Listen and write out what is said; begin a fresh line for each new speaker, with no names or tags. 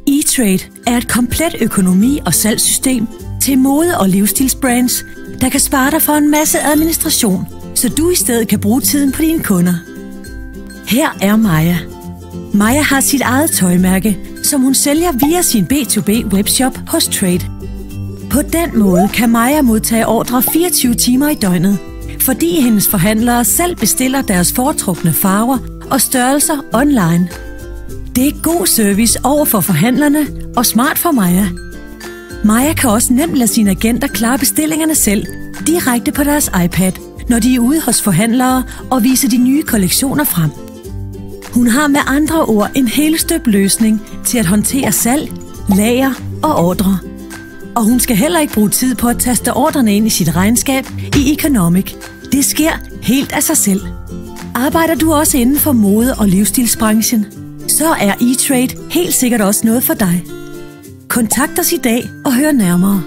E-Trade er et komplet økonomi- og salgssystem til mode- og livsstilsbrands, der kan spare dig for en masse administration, så du i stedet kan bruge tiden på dine kunder. Her er Maja. Maja har sit eget tøjmærke, som hun sælger via sin B2B webshop hos Trade. På den måde kan Maja modtage ordrer 24 timer i døgnet, fordi hendes forhandlere selv bestiller deres foretrukne farver og størrelser online. Det er god service over for forhandlerne og smart for Maja. Maja kan også nemt lade sine agenter klare bestillingerne selv, direkte på deres iPad, når de er ude hos forhandlere og viser de nye kollektioner frem. Hun har med andre ord en helstøbt løsning til at håndtere salg, lager og ordre. Og hun skal heller ikke bruge tid på at taste ordrene ind i sit regnskab i Economic. Det sker helt af sig selv. Arbejder du også inden for mode- og livsstilsbranchen, så er E-Trade helt sikkert også noget for dig. Kontakt os i dag og hør nærmere.